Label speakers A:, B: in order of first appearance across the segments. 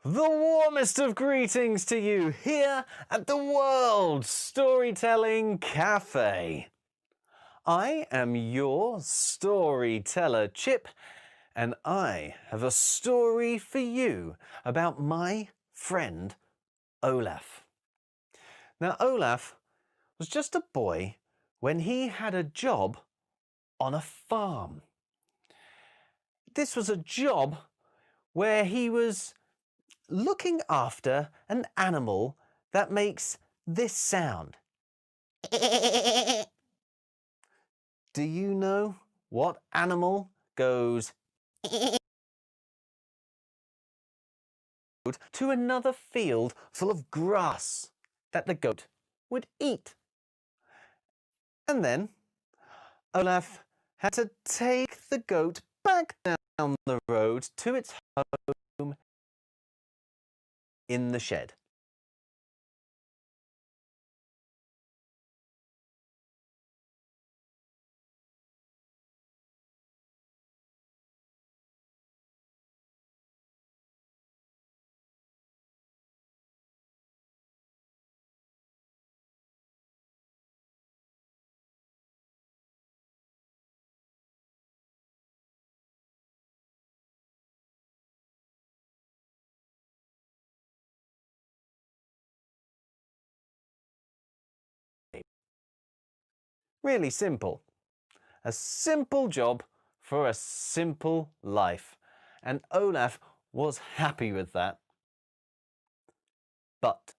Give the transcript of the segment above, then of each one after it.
A: The warmest of greetings to you here at the World Storytelling Cafe. I am your storyteller, Chip, and I have a story for you about my friend Olaf. Now, Olaf was just a boy when he had a job on a farm. This was a job where he was looking after an animal that makes this sound. Do you know what animal goes to another field full of grass that the goat would eat? And then Olaf had to take the goat back down the road to its home in the shed. Really simple. A simple job for a simple life. And Olaf was happy with that. But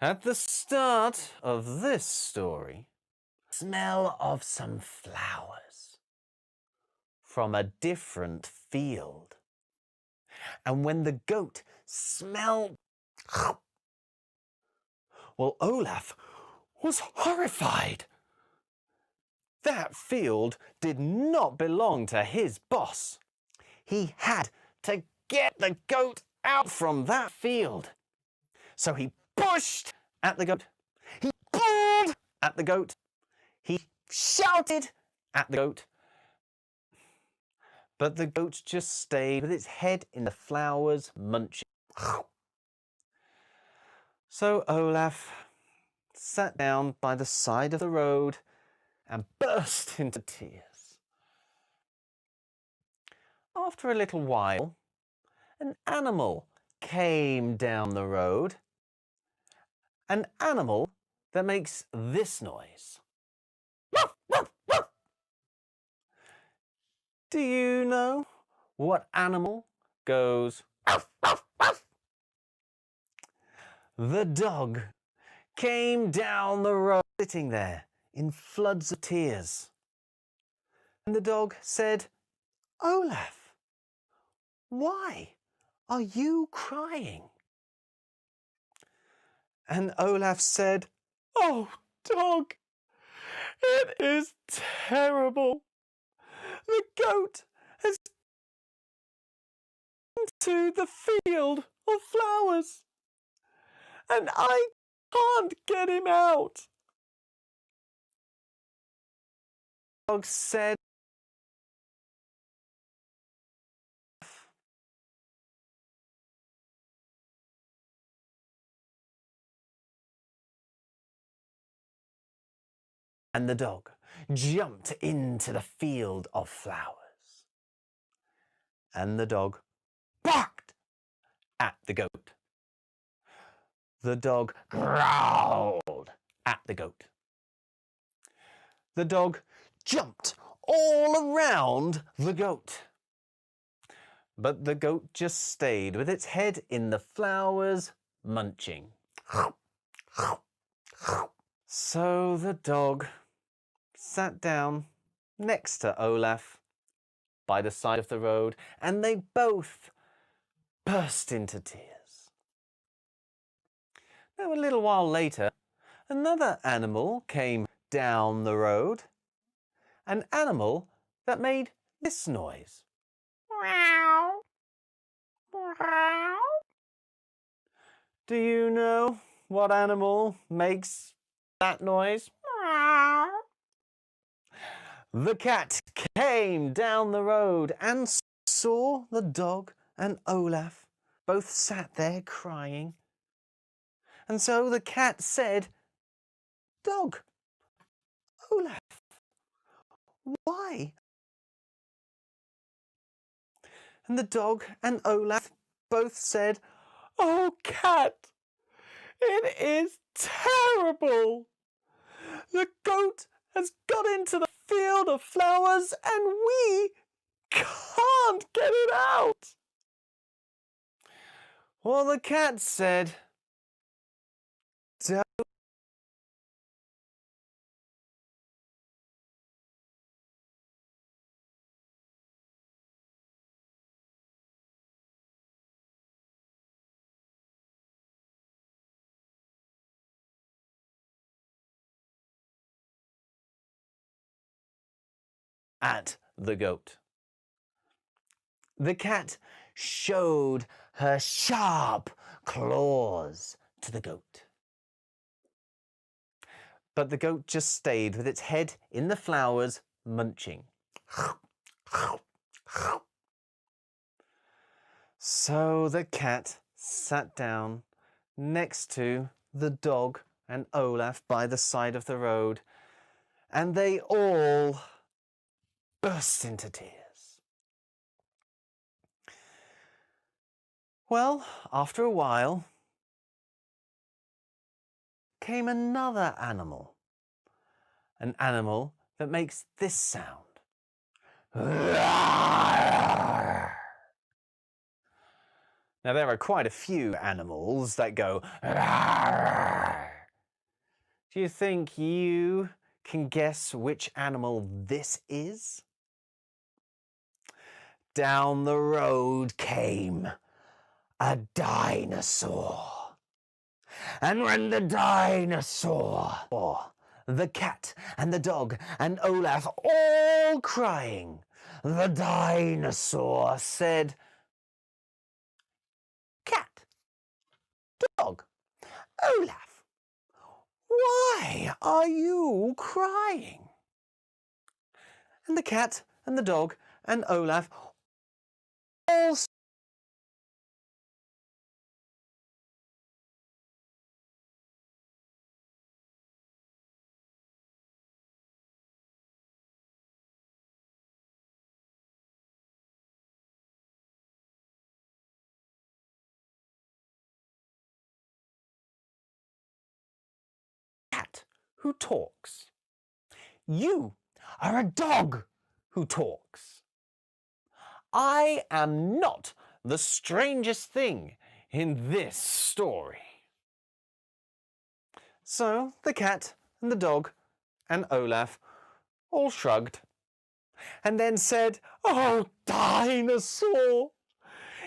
A: at the start of this story, smell of some flowers from a different field. And when the goat smelled, well, Olaf was horrified. That field did not belong to his boss. He had to get the goat out from that field. So he pushed at the goat. He pulled at the goat. He shouted at the goat. But the goat just stayed with its head in the flowers, munching. So Olaf sat down by the side of the road and burst into tears. After a little while, an animal came down the road. An animal that makes this noise. Do you know what animal goes? The dog came down the road, sitting there in floods of tears. And the dog said, "Olaf, why are you crying?" And Olaf said, "Oh, dog, it is terrible. The goat has come to the field of flowers, and I can't get him out." The dog said, and the dog jumped into the field of flowers. And the dog barked at the goat. The dog growled at the goat. The dog jumped all around the goat. But the goat just stayed with its head in the flowers, munching. So the dog sat down next to Olaf by the side of the road, and they both burst into tears. Now, a little while later, another animal came down the road. An animal that made this noise. Meow. Meow. Do you know what animal makes that noise? Meow. The cat came down the road and saw the dog and Olaf both sat there crying. And so the cat said, "Dog, Olaf, why?" And the dog and Olaf both said, "Oh, cat, it is terrible. The goat has got into the field of flowers and we can't get it out." Well, the cat said, "Don't." At the goat. The cat showed her sharp claws to the goat. But the goat just stayed with its head in the flowers, munching. So the cat sat down next to the dog and Olaf by the side of the road, and they all burst into tears. Well, after a while came another animal, an animal that makes this sound. Now, there are quite a few animals that go. Do you think you can guess which animal this is? Down the road came a dinosaur. And when the dinosaur saw the cat and the dog and Olaf all crying, the dinosaur said, "Cat, dog, Olaf, why are you crying?" And the cat and the dog and Olaf all cat who talks. You are a dog who talks. I am not the strangest thing in this story. So the cat and the dog and Olaf all shrugged and then said, "Oh, dinosaur,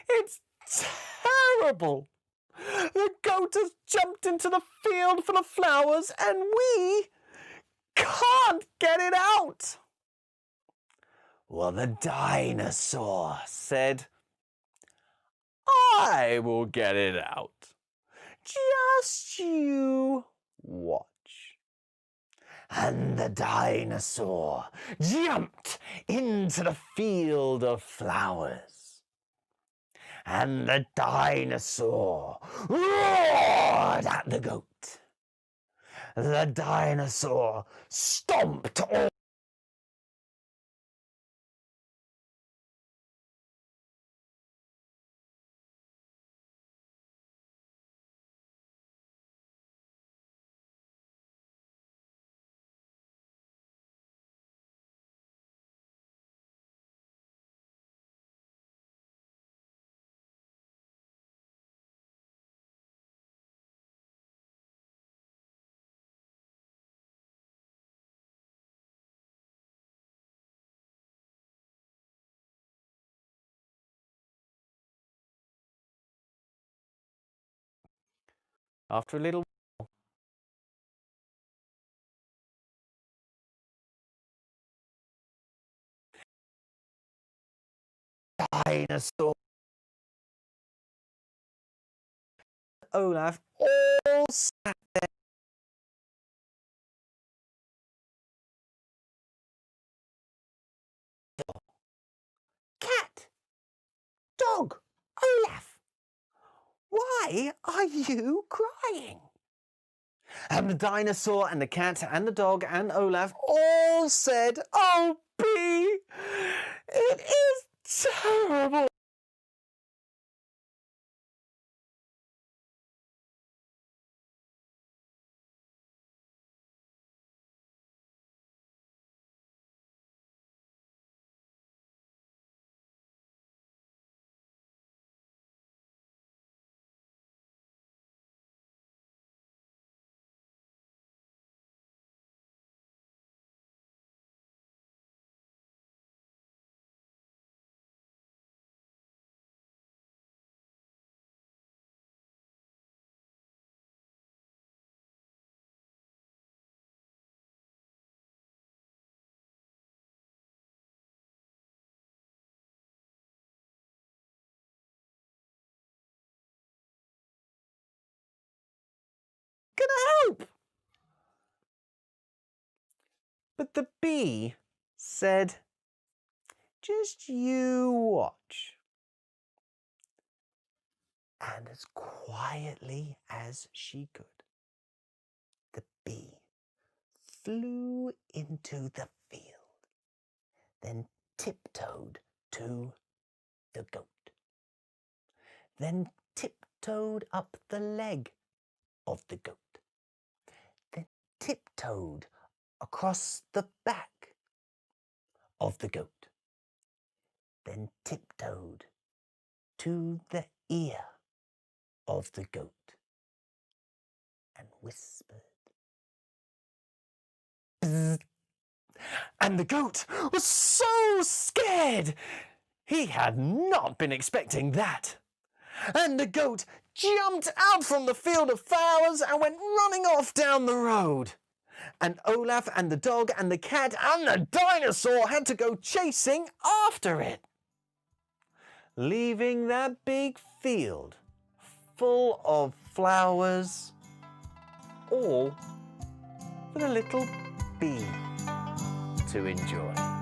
A: it's terrible. The goat has jumped into the field full of flowers and we can't get it out." Well, the dinosaur said, "I will get it out. Just you watch." And the dinosaur jumped into the field of flowers. And the dinosaur roared at the goat. The dinosaur stomped all after a little dinosaur Olaf all sat there. Cat, dog, Olaf, Why are you crying? And the dinosaur and the cat and the dog and Olaf all said, "Oh, Bee, it is terrible." Can I help? But the bee said, "Just you watch." And as quietly as she could, the bee flew into the field, then tiptoed to the goat, then tiptoed up the leg of the goat, then tiptoed across the back of the goat, then tiptoed to the ear of the goat and whispered, "Bzz." And the goat was so scared. He had not been expecting that. And the goat jumped out from the field of flowers and went running off down the road. And Olaf and the dog and the cat and the dinosaur had to go chasing after it, leaving that big field full of flowers, all for the little bee to enjoy.